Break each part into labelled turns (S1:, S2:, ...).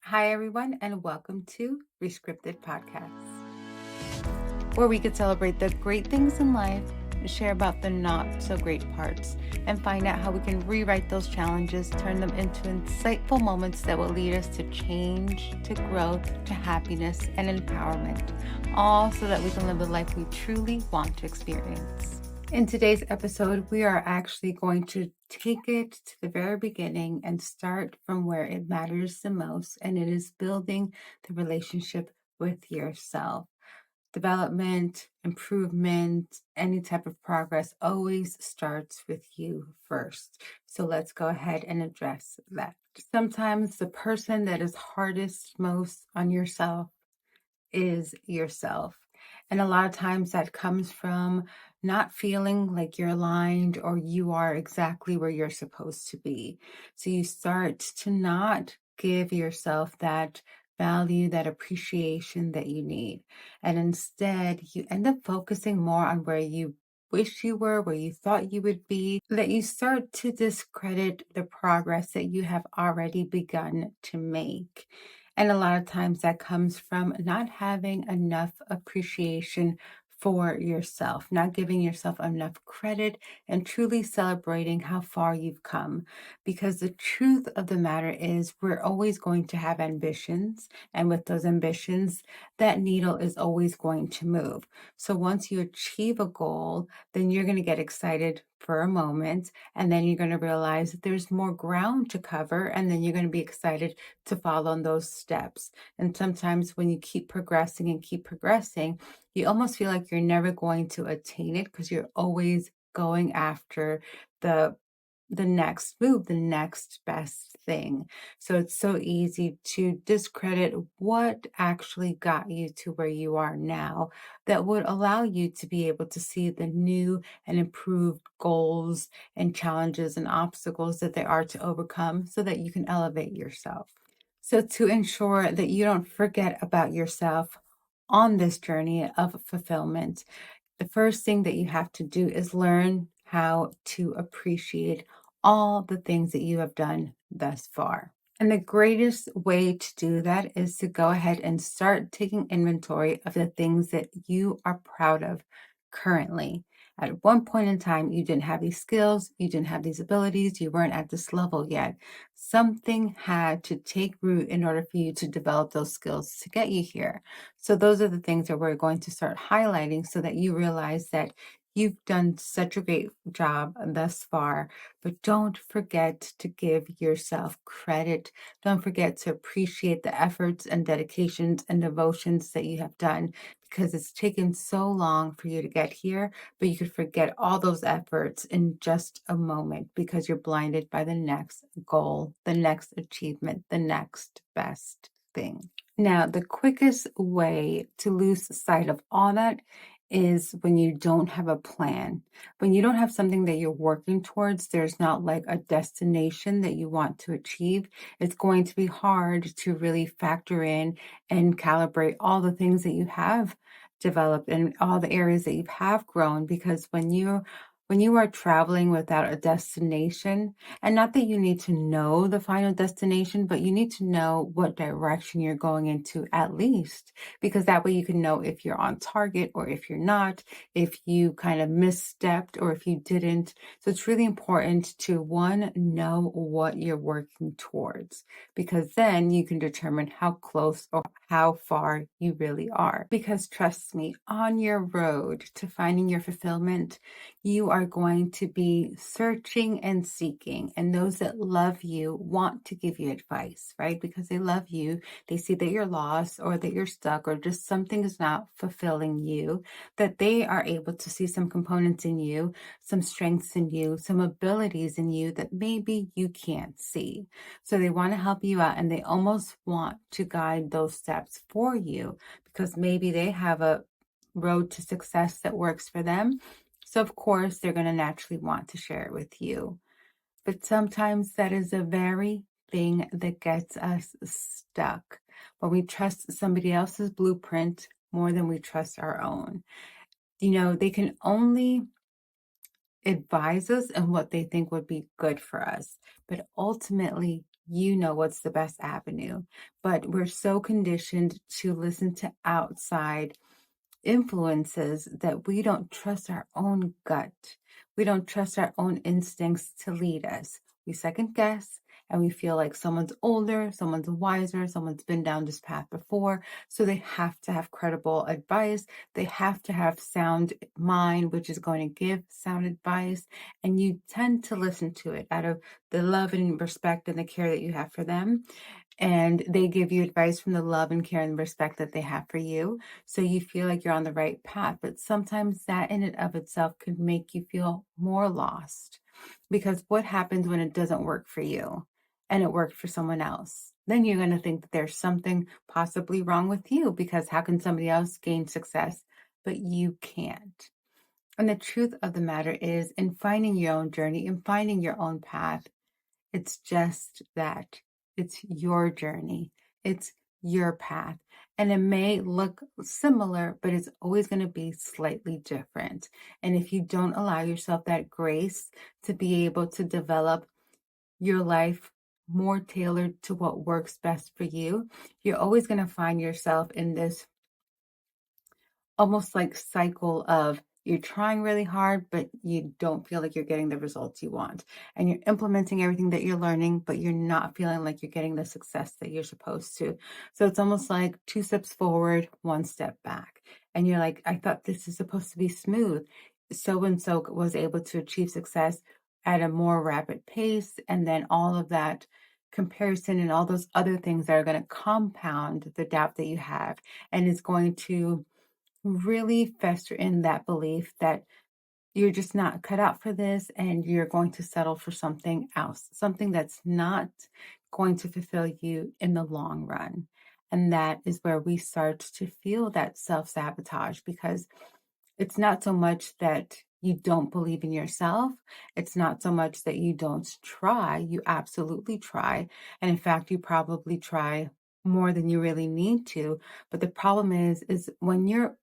S1: Hi, everyone, and welcome to Rescripted Podcasts, where we could celebrate the great things in life, share about the not so great parts, and find out how we can rewrite those challenges, turn them into insightful moments that will lead us to change, to growth, to happiness, and empowerment, all so that we can live the life we truly want to experience. In today's episode, we are actually going to take it to the very beginning and start from where it matters the most, and it is building the relationship with yourself. Development, improvement, any type of progress always starts with you first. So let's go ahead and address that. Sometimes the person that is hardest most on yourself is yourself. And a lot of times that comes from not feeling like you're aligned or you are exactly where you're supposed to be. So you start to not give yourself that value, that appreciation that you need. And instead, you end up focusing more on where you wish you were, where you thought you would be, that you start to discredit the progress that you have already begun to make. And a lot of times that comes from not having enough appreciation for yourself, not giving yourself enough credit, and truly celebrating how far you've come. Because the truth of the matter is, we're always going to have ambitions. And with those ambitions, that needle is always going to move. So once you achieve a goal, then you're going to get excited for a moment. And then you're going to realize that there's more ground to cover. And then you're going to be excited to follow on those steps. And sometimes when you keep progressing and keep progressing, you almost feel like you're never going to attain it because you're always going after the the next move, the next best thing. So it's so easy to discredit what actually got you to where you are now that would allow you to be able to see the new and improved goals and challenges and obstacles that there are to overcome so that you can elevate yourself. So, to ensure that you don't forget about yourself on this journey of fulfillment, the first thing that you have to do is learn how to appreciate all the things that you have done thus far. And the greatest way to do that is to go ahead and start taking inventory of the things that you are proud of currently. At one point in time, you didn't have these skills, you didn't have these abilities, you weren't at this level yet. Something had to take root in order for you to develop those skills to get you here. So, those are the things that we're going to start highlighting so that you realize that you've done such a great job thus far, but don't forget to give yourself credit. Don't forget to appreciate the efforts and dedications and devotions that you have done because it's taken so long for you to get here, but you could forget all those efforts in just a moment because you're blinded by the next goal, the next achievement, the next best thing. Now, the quickest way to lose sight of all that is when you don't have a plan. When you don't have something that you're working towards, there's not like a destination that you want to achieve. It's going to be hard to really factor in and calibrate all the things that you have developed and all the areas that you have grown because when you are traveling without a destination, and not that you need to know the final destination, but you need to know what direction you're going into at least, because that way you can know if you're on target or if you're not, if you kind of misstepped or if you didn't. So it's really important to one, know what you're working towards, because then you can determine how close or how far you really are. Because trust me, on your road to finding your fulfillment, you are going to be searching and seeking. And those that love you want to give you advice, right? Because they love you. They see that you're lost or that you're stuck or just something is not fulfilling you, that they are able to see some components in you, some strengths in you, some abilities in you that maybe you can't see. So they want to help you out and they almost want to guide those steps for you because maybe they have a road to success that works for them. So, of course, they're going to naturally want to share it with you. But sometimes that is the very thing that gets us stuck when we trust somebody else's blueprint more than we trust our own. They can only advise us on what they think would be good for us, but ultimately, you know what's the best avenue. But we're so conditioned to listen to outside influences that we don't trust our own gut. We don't trust our own instincts to lead us. We second guess and we feel like someone's older, someone's wiser, someone's been down this path before. So they have to have credible advice. They have to have sound mind, which is going to give sound advice. And you tend to listen to it out of the love and respect and the care that you have for them. And they give you advice from the love and care and respect that they have for you. So you feel like you're on the right path. But sometimes that in and of itself can make you feel more lost. Because what happens when it doesn't work for you and it worked for someone else? Then you're going to think that there's something possibly wrong with you, because how can somebody else gain success, but you can't? And the truth of the matter is, in finding your own journey, in finding your own path, it's just that. It's your journey. It's your path. And it may look similar, but it's always going to be slightly different. And if you don't allow yourself that grace to be able to develop your life more tailored to what works best for you, you're always going to find yourself in this almost like cycle of you're trying really hard, but you don't feel like you're getting the results you want. And you're implementing everything that you're learning, but you're not feeling like you're getting the success that you're supposed to. So it's almost like 2 steps forward, 1 step back. And you're like, I thought this is supposed to be smooth. So and so was able to achieve success at a more rapid pace. And then all of that comparison and all those other things that are going to compound the doubt that you have, and it's going to really fester in that belief that you're just not cut out for this and you're going to settle for something else, something that's not going to fulfill you in the long run. And that is where we start to feel that self-sabotage, because it's not so much that you don't believe in yourself. It's not so much that you don't try. You absolutely try. And in fact, you probably try more than you really need to. But the problem is when you're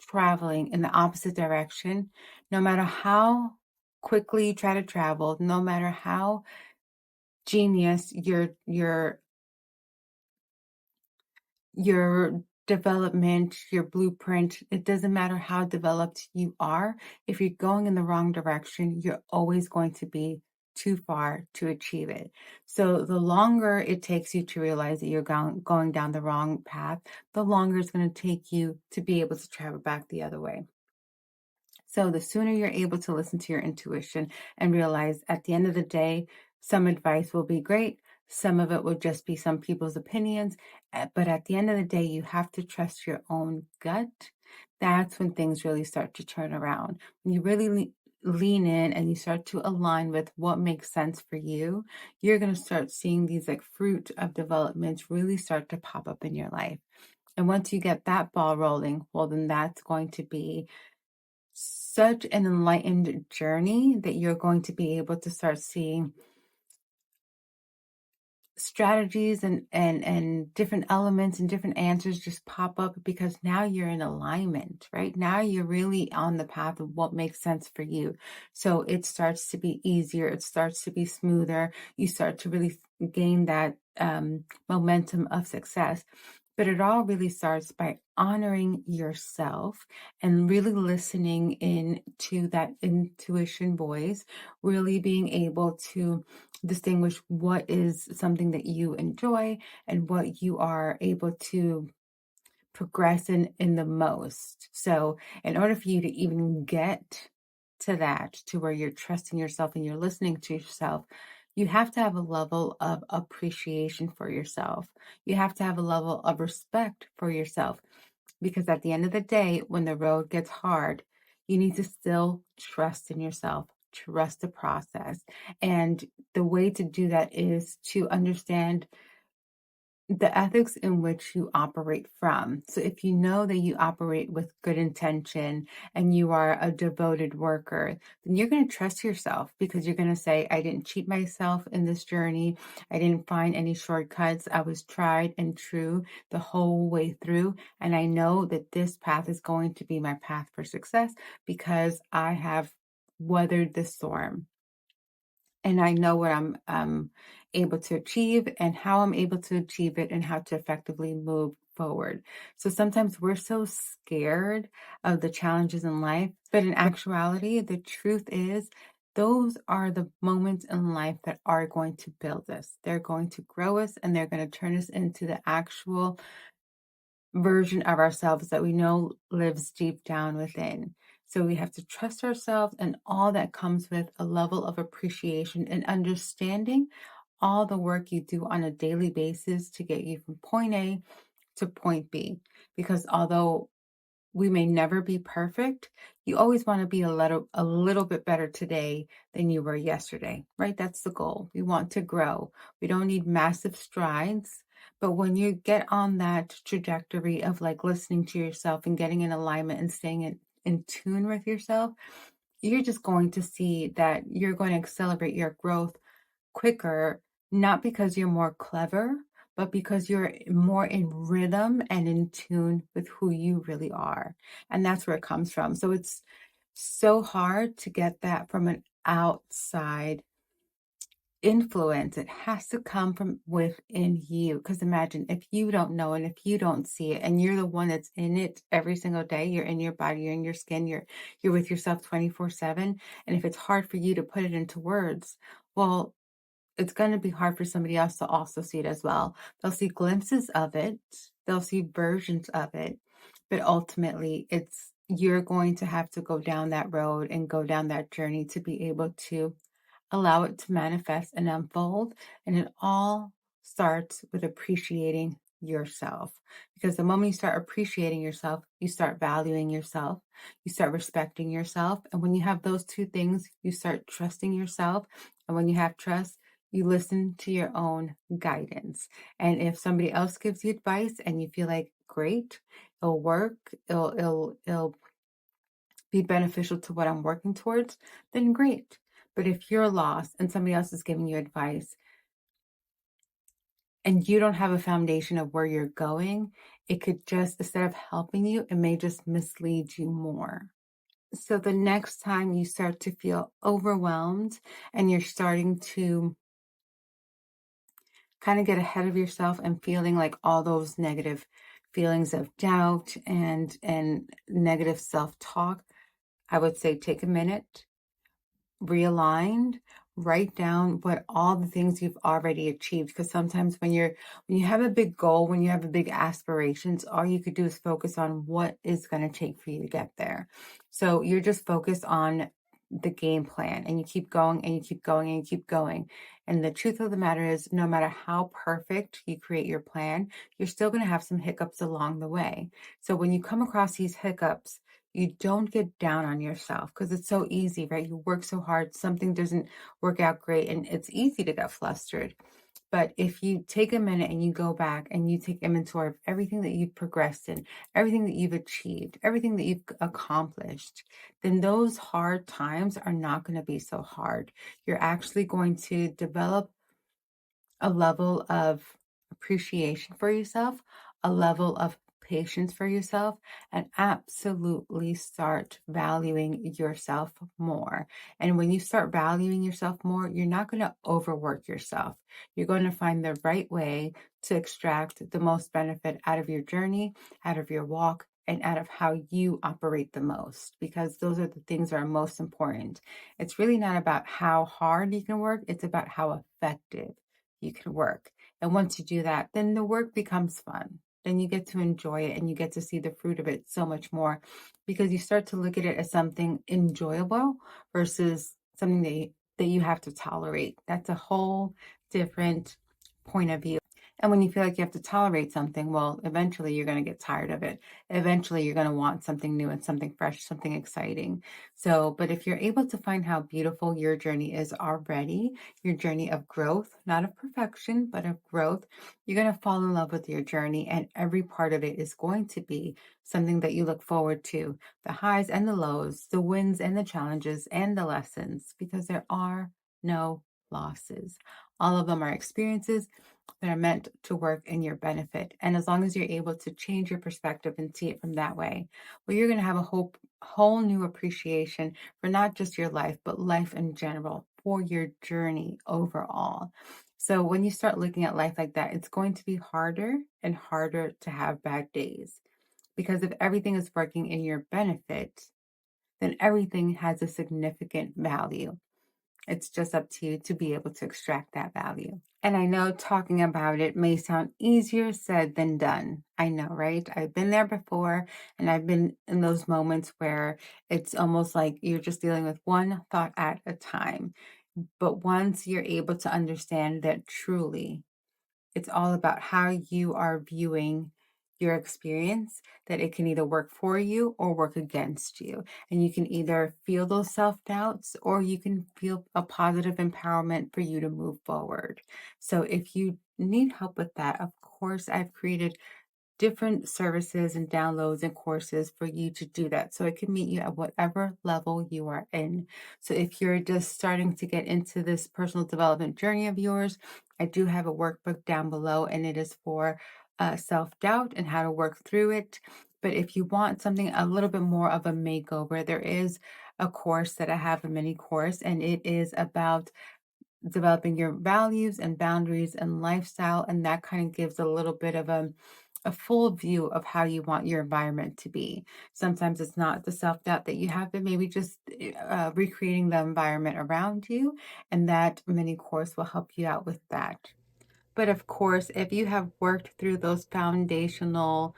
S1: traveling in the opposite direction, no matter how quickly you try to travel, no matter how genius your development, your blueprint, it doesn't matter how developed you are. If you're going in the wrong direction, you're always going to be too far to achieve it. So the longer it takes you to realize that you're going down the wrong path, the longer it's going to take you to be able to travel back the other way. So the sooner you're able to listen to your intuition and realize at the end of the day, some advice will be great. Some of it will just be some people's opinions. But at the end of the day, you have to trust your own gut. That's when things really start to turn around. When you really lean in and you start to align with what makes sense for you, you're going to start seeing these like fruit of developments really start to pop up in your life. And once you get that ball rolling, well, then that's going to be such an enlightened journey that you're going to be able to start seeing strategies and different elements and different answers just pop up, because now you're in alignment, right? Now you're really on the path of what makes sense for you. So it starts to be easier. It starts to be smoother. You start to really gain that momentum of success. But it all really starts by honoring yourself and really listening in to that intuition voice, really being able to distinguish what is something that you enjoy and what you are able to progress in the most. So in order for you to even get to that, to where you're trusting yourself and you're listening to yourself, you have to have a level of appreciation for yourself. You have to have a level of respect for yourself, because at the end of the day, when the road gets hard, you need to still trust in yourself, trust the process. And the way to do that is to understand the ethics in which you operate from. So if you know that you operate with good intention and you are a devoted worker, then you're going to trust yourself, because you're going to say, I didn't cheat myself in this journey. I didn't find any shortcuts. I was tried and true the whole way through. And I know that this path is going to be my path for success, because I have weathered the storm. And I know what I'm able to achieve and how I'm able to achieve it and how to effectively move forward. So sometimes we're so scared of the challenges in life, but in actuality, the truth is those are the moments in life that are going to build us. They're going to grow us and they're going to turn us into the actual version of ourselves that we know lives deep down within. So we have to trust ourselves and all that comes with a level of appreciation and understanding all the work you do on a daily basis to get you from point A to point B. Because although we may never be perfect, you always want to be a little bit better today than you were yesterday, right? That's the goal. We want to grow. We don't need massive strides, but when you get on that trajectory of like listening to yourself and getting in alignment and staying in tune with yourself, you're just going to see that you're going to accelerate your growth quicker, not because you're more clever, but because you're more in rhythm and in tune with who you really are. And that's where it comes from. So it's so hard to get that from an outside influence. It has to come from within you. Because imagine if you don't know and if you don't see it and you're the one that's in it every single day, you're in your body, you're in your skin, you're with yourself 24/7. And if it's hard for you to put it into words, well, it's going to be hard for somebody else to also see it as well. They'll see glimpses of it, they'll see versions of it, but ultimately you're going to have to go down that road and go down that journey to be able to allow it to manifest and unfold. And it all starts with appreciating yourself. Because the moment you start appreciating yourself, you start valuing yourself, you start respecting yourself. And when you have those two things, you start trusting yourself. And when you have trust, you listen to your own guidance. And if somebody else gives you advice and you feel like, great, it'll work, it'll be beneficial to what I'm working towards, then great. But if you're lost and somebody else is giving you advice and you don't have a foundation of where you're going, it could just, instead of helping you, it may just mislead you more. So the next time you start to feel overwhelmed and you're starting to kind of get ahead of yourself and feeling like all those negative feelings of doubt and negative self-talk, I would say take a minute, realigned, write down what all the things you've already achieved. Because sometimes when you have a big goal, when you have a big aspirations, all you could do is focus on what is going to take for you to get there. So you're just focused on the game plan and you keep going and you keep going and you keep going. And the truth of the matter is, no matter how perfect you create your plan, you're still going to have some hiccups along the way. So when you come across these hiccups, you don't get down on yourself because it's so easy, right? You work so hard, something doesn't work out great, and it's easy to get flustered. But if you take a minute and you go back and you take inventory of everything that you've progressed in, everything that you've achieved, everything that you've accomplished, then those hard times are not going to be so hard. You're actually going to develop a level of appreciation for yourself, a level of patience for yourself, and absolutely start valuing yourself more. And when you start valuing yourself more, you're not going to overwork yourself. You're going to find the right way to extract the most benefit out of your journey, out of your walk, and out of how you operate the most, because those are the things that are most important. It's really not about how hard you can work, it's about how effective you can work. And once you do that, then the work becomes fun. Then you get to enjoy it and you get to see the fruit of it so much more because you start to look at it as something enjoyable versus something that you have to tolerate. That's a whole different point of view. And when you feel like you have to tolerate something, well, eventually you're going to get tired of it. Eventually you're going to want something new and something fresh, something exciting. So, but if you're able to find how beautiful your journey is already, your journey of growth, not of perfection, but of growth, you're going to fall in love with your journey and every part of it is going to be something that you look forward to, the highs and the lows, the wins and the challenges and the lessons, because there are no losses. All of them are experiences that are meant to work in your benefit. And as long as you're able to change your perspective and see it from that way, well, you're going to have a whole new appreciation for not just your life, but life in general, for your journey overall. So when you start looking at life like that, it's going to be harder and harder to have bad days. Because if everything is working in your benefit, then everything has a significant value. It's just up to you to be able to extract that value. And I know talking about it may sound easier said than done. I know, right? I've been there before, and I've been in those moments where it's almost like you're just dealing with one thought at a time. But once you're able to understand that truly it's all about how you are viewing your experience, that it can either work for you or work against you. And you can either feel those self doubts or you can feel a positive empowerment for you to move forward. So if you need help with that, of course, I've created different services and downloads and courses for you to do that. So it can meet you at whatever level you are in. So if you're just starting to get into this personal development journey of yours, I do have a workbook down below, and it is for self-doubt and how to work through it. But if you want something a little bit more of a makeover, there is a course that I have, a mini course, and it is about developing your values and boundaries and lifestyle. And that kind of gives a little bit of a full view of how you want your environment to be. Sometimes it's not the self doubt that you have, but maybe just recreating the environment around you. And that mini course will help you out with that. But of course, if you have worked through those foundational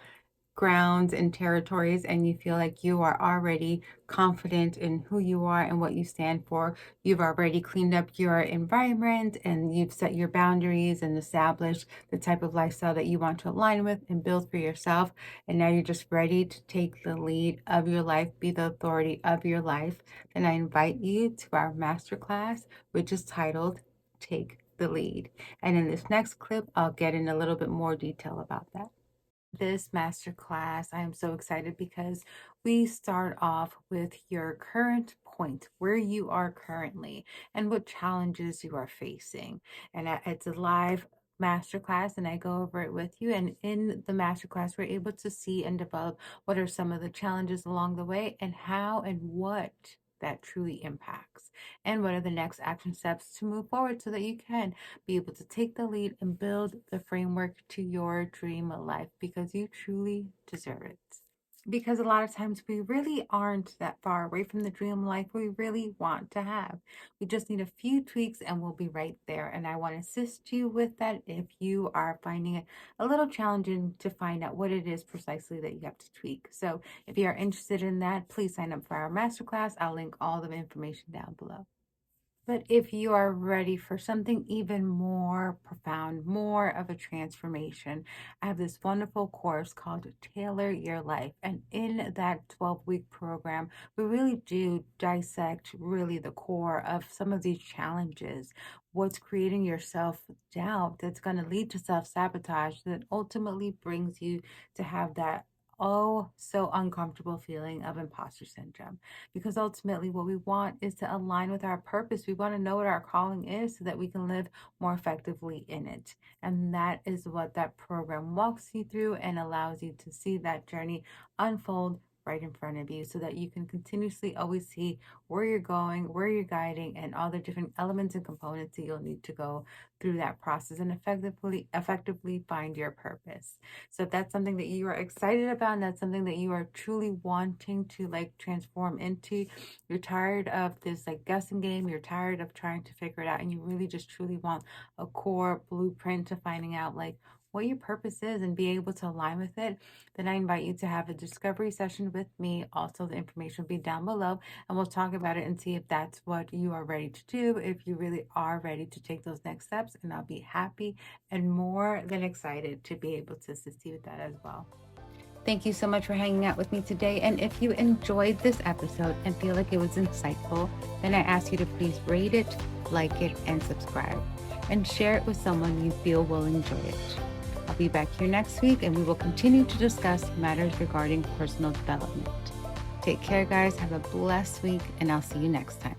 S1: grounds and territories and you feel like you are already confident in who you are and what you stand for, you've already cleaned up your environment and you've set your boundaries and established the type of lifestyle that you want to align with and build for yourself, and now you're just ready to take the lead of your life, be the authority of your life, then I invite you to our masterclass, which is titled Take the Lead. And in this next clip, I'll get in a little bit more detail about that. This masterclass, I am so excited because we start off with your current point, where you are currently, and what challenges you are facing. And it's a live masterclass, and I go over it with you. And in the masterclass, we're able to see and develop what are some of the challenges along the way and how and what that truly impacts, and what are the next action steps to move forward so that you can be able to take the lead and build the framework to your dream life, because you truly deserve it. Because a lot of times we really aren't that far away from the dream life we really want to have. We just need a few tweaks and we'll be right there. And I want to assist you with that if you are finding it a little challenging to find out what it is precisely that you have to tweak. So if you are interested in that, please sign up for our masterclass. I'll link all the information down below. But if you are ready for something even more profound, more of a transformation, I have this wonderful course called Tailor Your Life. And in that 12-week program, we really do dissect really the core of some of these challenges. What's creating your self-doubt that's going to lead to self-sabotage that ultimately brings you to have that so uncomfortable feeling of imposter syndrome. Because ultimately, what we want is to align with our purpose. We want to know what our calling is so that we can live more effectively in it. And that is what that program walks you through and allows you to see that journey unfold right in front of you, so that you can continuously always see where you're going, where you're guiding, and all the different elements and components that you'll need to go through that process and effectively find your purpose. So if that's something that you are excited about and that's something that you are truly wanting to like transform into, you're tired of this like guessing game, you're tired of trying to figure it out, and you really just truly want a core blueprint to finding out like what your purpose is and be able to align with it, then I invite you to have a discovery session with me. Also, the information will be down below, and we'll talk about it and see if that's what you are ready to do, if you really are ready to take those next steps, and I'll be happy and more than excited to be able to assist you with that as well. Thank you so much for hanging out with me today. And if you enjoyed this episode and feel like it was insightful, then I ask you to please rate it, like it, and subscribe. And share it with someone you feel will enjoy it. I'll be back here next week, and we will continue to discuss matters regarding personal development. Take care, guys. Have a blessed week, and I'll see you next time.